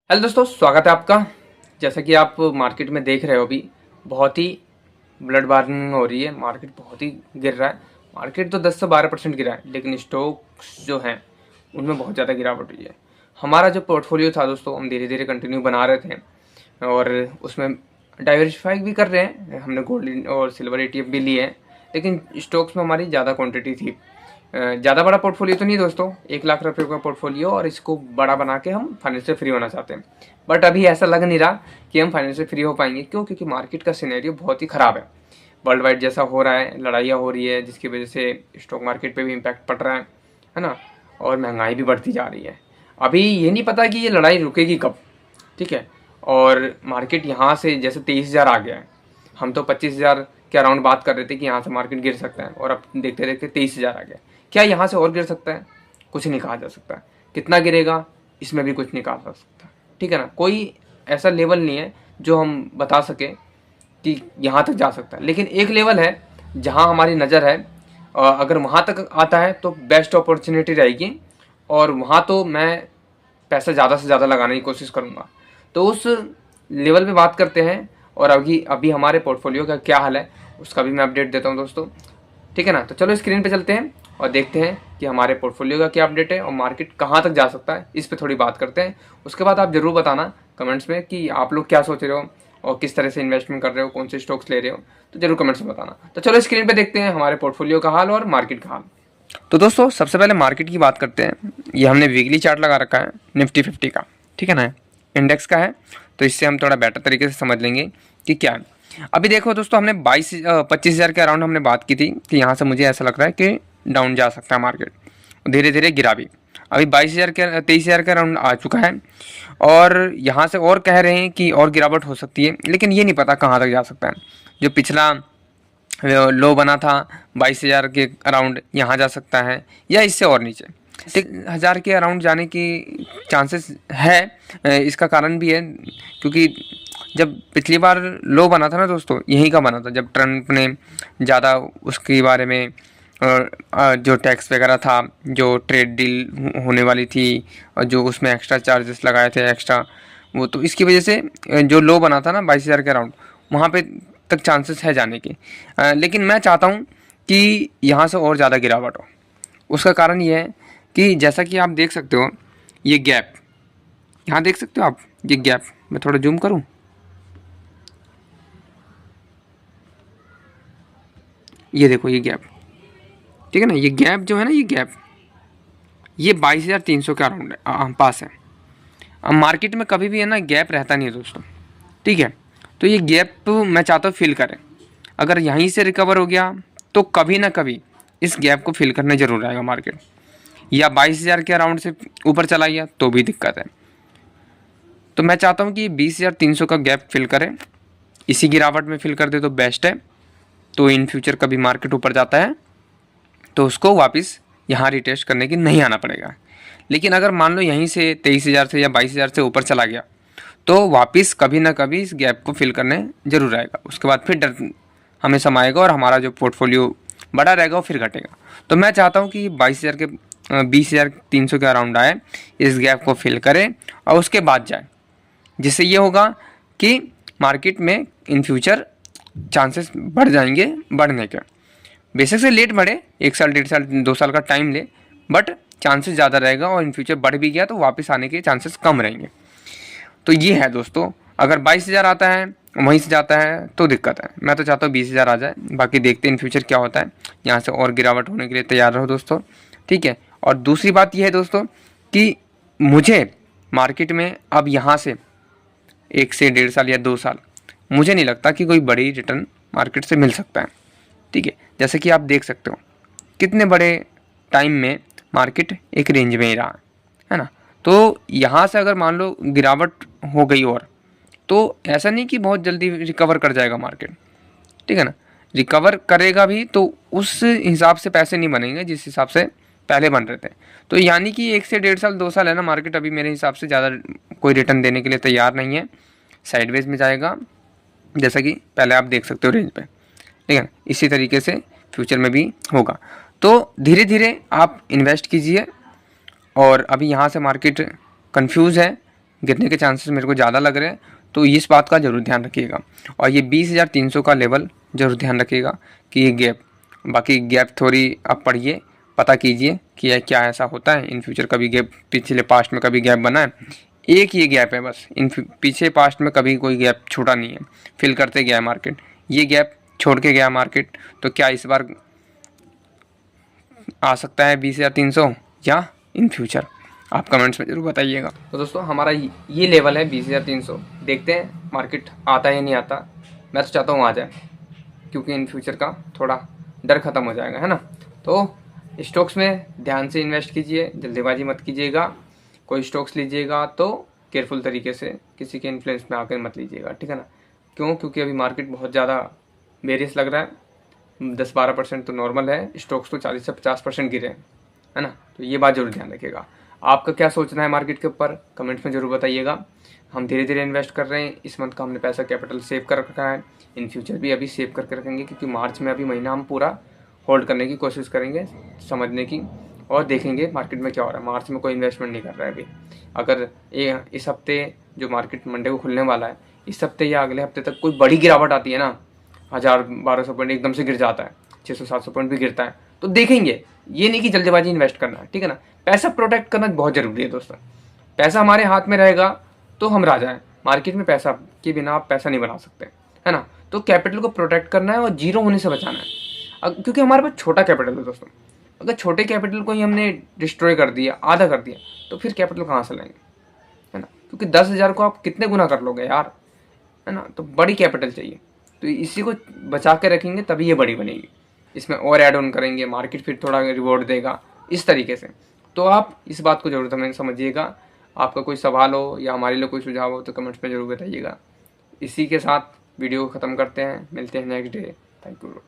Hello दोस्तों, स्वागत है आपका। जैसा कि आप मार्केट में देख रहे हो, अभी बहुत ही ब्लड बार्निंग हो रही है। मार्केट बहुत ही गिर रहा है। मार्केट तो 10 से 12% गिरा है, लेकिन स्टॉक्स जो हैं उनमें बहुत ज़्यादा गिरावट हुई है। हमारा जो पोर्टफोलियो था दोस्तों, हम धीरे धीरे कंटिन्यू बना रहे थे और उसमें डाइवर्सिफाई भी कर रहे हैं। हमने गोल्ड और सिल्वर ETF भी लिए हैं, लेकिन स्टॉक्स में हमारी ज़्यादा क्वान्टिटी थी। ज़्यादा बड़ा पोर्टफोलियो तो नहीं दोस्तों, 1 लाख रुपए का पोर्टफोलियो, और इसको बड़ा बना के हम फाइनेंशियल फ्री होना चाहते हैं। बट अभी ऐसा लग नहीं रहा कि हम फाइनेंशियल फ्री हो पाएंगे। क्यों? क्योंकि मार्केट का सिनेरियो बहुत ही ख़राब है। वर्ल्ड वाइड जैसा हो रहा है, लड़ाइयाँ हो रही है, जिसकी वजह से स्टॉक मार्केट पे भी इम्पैक्ट पड़ रहा है ना। और महंगाई भी बढ़ती जा रही है। अभी ये नहीं पता कि ये लड़ाई रुकेगी कब, ठीक है। और मार्केट यहाँ से जैसे 23,000 आ गया है, हम तो 25,000 के अराउंड बात कर रहे थे कि यहाँ से मार्केट गिर सकता है, और अब देखते देखते 23,000 आ गया। क्या यहाँ से और गिर सकता है? कुछ नहीं कहा जा सकता। कितना गिरेगा इसमें भी कुछ नहीं कहा जा सकता, ठीक है ना। कोई ऐसा लेवल नहीं है जो हम बता सके कि यहाँ तक जा सकता है, लेकिन एक लेवल है जहाँ हमारी नज़र है। अगर वहाँ तक आता है तो बेस्ट अपॉर्चुनिटी रहेगी, और वहाँ तो मैं पैसा ज़्यादा से ज़्यादा लगाने की कोशिश करूँगा। तो उस लेवल पे बात करते हैं, और अभी अभी हमारे पोर्टफोलियो का क्या हाल है उसका भी मैं अपडेट देता हूँ दोस्तों, ठीक है ना। तो चलो स्क्रीन पे चलते हैं और देखते हैं कि हमारे पोर्टफोलियो का क्या अपडेट है और मार्केट कहाँ तक जा सकता है। इस पे थोड़ी बात करते हैं। उसके बाद आप ज़रूर बताना कमेंट्स में कि आप लोग क्या सोच रहे हो और किस तरह से इन्वेस्टमेंट कर रहे हो, कौन से स्टॉक्स ले रहे हो, तो जरूर कमेंट्स में बताना। तो चलो स्क्रीन पे देखते हैं हमारे पोर्टफोलियो का हाल और मार्केट का हाल। तो दोस्तों सबसे पहले मार्केट की बात करते हैं। ये हमने वीकली चार्ट लगा रखा है निफ्टी 50 का, ठीक है ना, इंडेक्स का है। तो इससे हम थोड़ा बेटर तरीके से समझ लेंगे कि क्या है। अभी देखो दोस्तों, हमने 25,000 के अराउंड हमने बात की थी कि यहाँ से मुझे ऐसा लग रहा है कि डाउन जा सकता है मार्केट। धीरे धीरे गिरा भी। अभी 23,000 के अराउंड आ चुका है, और यहाँ से और कह रहे हैं कि और गिरावट हो सकती है, लेकिन ये नहीं पता कहाँ तक जा सकता है। जो पिछला लो बना था 22,000 के अराउंड, यहाँ जा सकता है या इससे और नीचे 1,000 के अराउंड जाने की चांसेस है। इसका कारण भी है क्योंकि जब पिछली बार लो बना था ना दोस्तों, यहीं का बना था जब ट्रम्प ने ज़्यादा उसके बारे में जो टैक्स वगैरह था, जो ट्रेड डील होने वाली थी, और जो उसमें एक्स्ट्रा चार्जेस लगाए थे एक्स्ट्रा, वो तो इसकी वजह से जो लो बना था ना 22,000 के अराउंड, वहाँ पे तक चांसेस है जाने के। लेकिन मैं चाहता हूँ कि यहाँ से और ज़्यादा गिरावट हो। उसका कारण ये है कि जैसा कि आप देख सकते हो, ये गैप यहाँ देख सकते हो आप, ये गैप, मैं थोड़ा जूम करूँ, ये देखो ये गैप, ठीक है ना। ये गैप जो है ना, ये गैप, ये 22,300 के अराउंड है, पास है। अब मार्केट में कभी भी है ना गैप रहता नहीं है दोस्तों, ठीक है। तो ये गैप मैं चाहता हूँ फिल करें। अगर यहीं से रिकवर हो गया तो कभी ना कभी इस गैप को फिल करने ज़रूर आएगा मार्केट, या 22,000 के अराउंड से ऊपर चला गया तो भी दिक्कत है। तो मैं चाहता हूँ कि 20,300 का गैप फिल करें, इसी गिरावट में फिल कर दे तो बेस्ट है। तो इन फ्यूचर कभी मार्केट ऊपर जाता है तो उसको वापस यहाँ रिटेस्ट करने की नहीं आना पड़ेगा। लेकिन अगर मान लो यहीं से 23,000 से या 22,000 से ऊपर चला गया तो वापस कभी ना कभी इस गैप को फिल करने ज़रूर आएगा। उसके बाद फिर डर हमें समाएगा और हमारा जो पोर्टफोलियो बड़ा रहेगा वो फिर घटेगा। तो मैं चाहता हूँ कि 20,300 के अराउंड आए, इस गैप को फिल करें और उसके बाद जाए, जिससे ये होगा कि मार्केट में इन फ्यूचर चांसेस बढ़ जाएंगे बढ़ने के। बेशक से लेट बढ़े, 1 साल 1.5 साल 2 साल का टाइम ले, बट चांसेस ज़्यादा रहेगा, और इन फ्यूचर बढ़ भी गया तो वापस आने के चांसेस कम रहेंगे। तो ये है दोस्तों, अगर 22,000 आता है वहीं से जाता है तो दिक्कत है। मैं तो चाहता हूँ 20,000 आ जाए, बाकी देखते हैं इन फ्यूचर क्या होता है। यहाँ से और गिरावट होने के लिए तैयार रहो दोस्तों, ठीक है। और दूसरी बात यह है दोस्तों कि मुझे मार्केट में अब यहाँ से 1 से 1.5 साल या 2 साल मुझे नहीं लगता कि कोई बड़ी रिटर्न मार्केट से मिल सकता है, ठीक है। जैसे कि आप देख सकते हो कितने बड़े टाइम में मार्केट एक रेंज में ही रहा है ना। तो यहाँ से अगर मान लो गिरावट हो गई, और तो ऐसा नहीं कि बहुत जल्दी रिकवर कर जाएगा मार्केट, ठीक है ना। रिकवर करेगा भी तो उस हिसाब से पैसे नहीं बनेंगे जिस हिसाब से पहले बन रहे थे। तो यानी कि 1 से 1.5 साल 2 साल है ना, मार्केट अभी मेरे हिसाब से ज़्यादा कोई रिटर्न देने के लिए तैयार नहीं है, साइडवेज में जाएगा, जैसा कि पहले आप देख सकते हो रेंज पे, ठीक है। इसी तरीके से फ्यूचर में भी होगा। तो धीरे धीरे आप इन्वेस्ट कीजिए, और अभी यहाँ से मार्केट कंफ्यूज है, गिरने के चांसेस मेरे को ज़्यादा लग रहे हैं, तो इस बात का ज़रूर ध्यान रखिएगा। और ये 20,300 का लेवल ज़रूर ध्यान रखिएगा कि ये गैप, बाकी गैप थोड़ी आप पढ़िए, पता कीजिए कि यह क्या ऐसा होता है इन फ्यूचर, कभी गैप पिछले पास्ट में कभी गैप बना है, एक ये गैप है बस, इन पीछे पास्ट में कभी कोई गैप छूटा नहीं है, फिल करते गया मार्केट, ये गैप छोड़ के गया मार्केट। तो क्या इस बार आ सकता है 20,300 या इन फ्यूचर? आप कमेंट्स में जरूर बताइएगा। तो दोस्तों हमारा ये लेवल है 20,300, देखते हैं मार्केट आता है या नहीं आता। मैं तो चाहता हूँ आ जाए, क्योंकि इन फ्यूचर का थोड़ा डर ख़त्म हो जाएगा, है ना। तो स्टॉक्स में ध्यान से इन्वेस्ट कीजिए, जल्दीबाजी मत कीजिएगा। कोई स्टॉक्स लीजिएगा तो केयरफुल तरीके से, किसी के इन्फ्लुएंस में आकर मत लीजिएगा, ठीक है ना। क्यों? क्योंकि अभी मार्केट बहुत ज़्यादा बेरियस लग रहा है, 10-12% तो नॉर्मल है, स्टॉक्स तो 40 से 50% गिरे हैं, है ना। तो ये बात जरूर ध्यान रखिएगा। आपका क्या सोचना है मार्केट के ऊपर, कमेंट्स में जरूर बताइएगा। हम धीरे धीरे इन्वेस्ट कर रहे हैं, इस मंथ का हमने पैसा कैपिटल सेव कर रखा है, इन फ्यूचर भी अभी सेव करके रखेंगे, क्योंकि मार्च में अभी महीना हम पूरा होल्ड करने की कोशिश करेंगे, समझने की, और देखेंगे मार्केट में क्या हो रहा है। मार्च में कोई इन्वेस्टमेंट नहीं कर रहा है अभी। अगर इस हफ्ते जो मार्केट मंडे को खुलने वाला है, इस हफ्ते या अगले हफ्ते तक कोई बड़ी गिरावट आती है ना, 1000-1200 पॉइंट एकदम से गिर जाता है, 600-700 पॉइंट भी गिरता है, तो देखेंगे। ये नहीं कि जल्दीबाजी इन्वेस्ट करना है, ठीक है ना। पैसा प्रोटेक्ट करना बहुत जरूरी है दोस्तों। पैसा हमारे हाथ में रहेगा तो हम राजा हैं। मार्केट में पैसा के बिना आप पैसा नहीं बना सकते, है ना। तो कैपिटल को प्रोटेक्ट करना है और जीरो होने से बचाना है, क्योंकि हमारे पास छोटा कैपिटल है दोस्तों। अगर छोटे कैपिटल को ही हमने डिस्ट्रॉय कर दिया, आधा कर दिया, तो फिर कैपिटल कहाँ से लाएंगे, है ना। क्योंकि 10,000 को आप कितने गुना कर लोगे यार, है ना। तो बड़ी कैपिटल चाहिए, तो इसी को बचा के रखेंगे तभी ये बड़ी बनेगी। इसमें और ऐड ऑन करेंगे, मार्केट फिर थोड़ा रिवॉर्ड देगा, इस तरीके से। तो आप इस बात को जरूर हमें समझिएगा। आपका कोई सवाल हो या हमारे लिए कोई सुझाव हो तो कमेंट्स में जरूर बताइएगा। इसी के साथ वीडियो को ख़त्म करते हैं, मिलते हैं नेक्स्ट डे। Thank you.